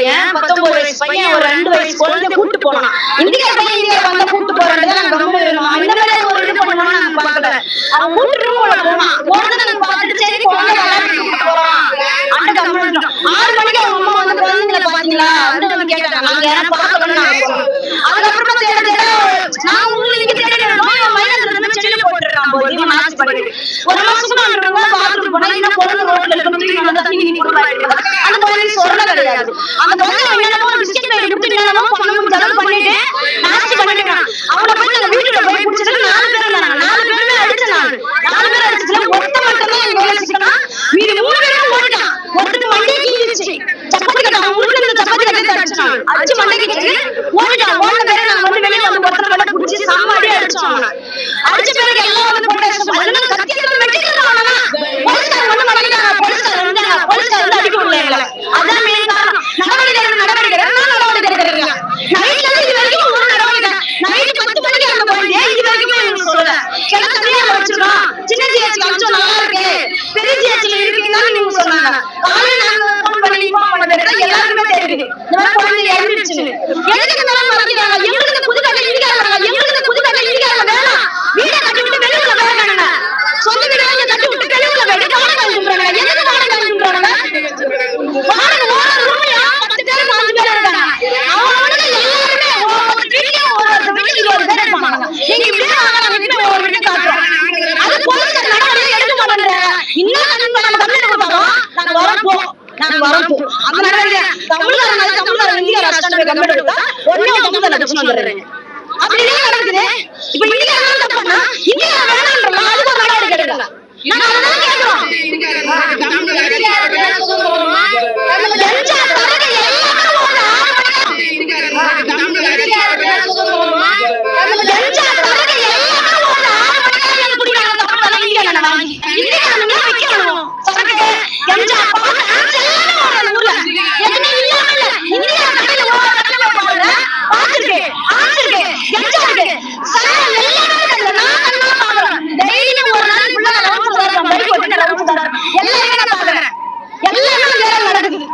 பையன் 19 வயசு பையன் ஒரு 2 வயசு குழந்தை கூட்டு போனான். இந்தியா பையன் இந்தியா வந்தா கூட்டு போறேன் நாங்க ரொம்ப அந்த மாதிரி ஒரு இது பண்ணுவோம் நாங்க பாக்கல. அவன் கூட்டு ரூம்ல போனான். போனதை நாங்க பார்த்துட்டு சரி குழந்தை விளையாட்டு போறான் அந்த கம்மல் 6 மணிக்கு அவங்க அம்மா வந்து குழந்தைங்களை பாத்தீங்களா வந்து கேட்டாங்க. நாங்க யாரும் பார்க்கணும்னு நாங்க போனோம். அதுக்கப்புறமா நான் உங்களுக்கு தேடுறோம் மைனத்துல செல்லு போட்டுறான் போது இவன் ஆச்சு பண்ணி ஒரு மாசமா பாத்ரூம் போனா இந்த குழந்தை ரோட்ல இருக்கும் தூக்கி வந்து தண்ணி நீ கொடுப்பாங்க. அந்த குழந்தை சொல்ல கிடையாது. அந்த குழந்தை என்னமோ பிஸ்கெட் பேக்கெட் கொடுத்து என்னமோ பண்ணணும் செலவு பண்ணிட்டு நாஸ்தி பண்ணிட்டான். அவனை போய் அந்த வீட்டுல போய் பிடிச்சிட்டு 4 பேர் இருந்தாங்க. 4 பேருமே அடிச்சு 4 பேர் அடிச்சதுல ஒருத்த மட்டும்தான் எங்க வேலை சிக்கணும். மீதி 3 பேரும் போட்டுட்டான். ஒருத்தருக்கு மண்டே கீழிச்சு சப்பாத்தி கட்ட அவன் உள்ள இருந்து சப்பாத்தி கட்டி அடிச்சான். அடிச்சு மண்டே கீழிச்சு ஓடிட்டான். ஓடின பேரை நாங்க வந்து வெளியே வந்து ஒருத்தர் மேல பிடிச்சி சாமாடி அடிச்சோம். அவனை அடிச்ச பேருக்கு எல்லாம் வந்து போட்டு கத்தியத்தை வெட்டிக்கிறான். போலீஸ்காரர் வந்து மடக்கிட்டாங்க. போலீஸ்காரர் வந்து அடிக்க முடியல. அதான் மெயின் காரணம். நடவடிக்கை எடுக்கிறாங்க. நைட்ல இது வரைக்கும் ஒரு நடவடிக்கை. நைட்டு 10 மணிக்கு அங்க போயிட்டு இது வரைக்கும் எனக்கு சொல்லல. கிணத்து தனியாக வச்சிருக்கோம். சின்ன ஜிஹெச் காமிச்சோம் நல்லா இருக்கு. பெரிய ஜிஹெச்ல இருக்கீங்கன்னு நீங்க சொன்னாங்க. காலையில நாங்க போன் பண்ணி இன்ஃபார்ம் பண்ண பேருக்கு எல்லாருக்குமே தெரியுது. இந்த மாதிரி குழந்தை இறந்துருச்சு. எதுக்கு இந்த மாதிரி மறைக்கிறாங்க? எங்களுக்கு புதுக்கடை இடிக்கிறாங்க. எங்களுக்கு புதுக்கடை இடிக்கிறாங்க. வேணாம் வீடை கட்டி விட்டு வெளியூர்ல போயிருக்காங்க. சொந்த வீடு வாங்கி கட்டி விட்டு வெளியூர்ல போயிட்டு வாடகை வாங்கிக்கிறாங்க. எதுக்கு வாடகை வாங்கிக்கிறாங்க? வாடகை ஓனர் ரூமையா 10 பேர் 5 பேர் இருக்காங்க. அவனுக்கு எல்லாருமே ஒரு வீட்டுக்கு ஒரு பேர் இருப்பாங்க. நீங்க இப்படியே வாங்க நாங்க இப்படி ஒரு வீட்டு காட்டுறோம். அது போலீஸ் நடவடிக்கை எடுக்க மாட்டேங்கிறாங்க. இன்னும் நம்ம கம்ப்ளைண்ட் கொடுத்தாலும் நாங்க வரப்போம். அந்த நடவடிக்கை தமிழ்நாடு இந்தியா ராஷ்டிரம் கம்ப்ளைண்ட் கொடுத்தா ஒன்னே தமிழ்நாடு அடிச்சு வந்துடுறேன். அப்படியே நடக்குது. இப்ப இந்தியா தப்புனா இந்தியா வேணான்றா அதுக்கு ஒரு நடவடிக்கை எடுக்கல. நாங்க அதான் கேக்குறோம். எல்லாமே நடக்குது.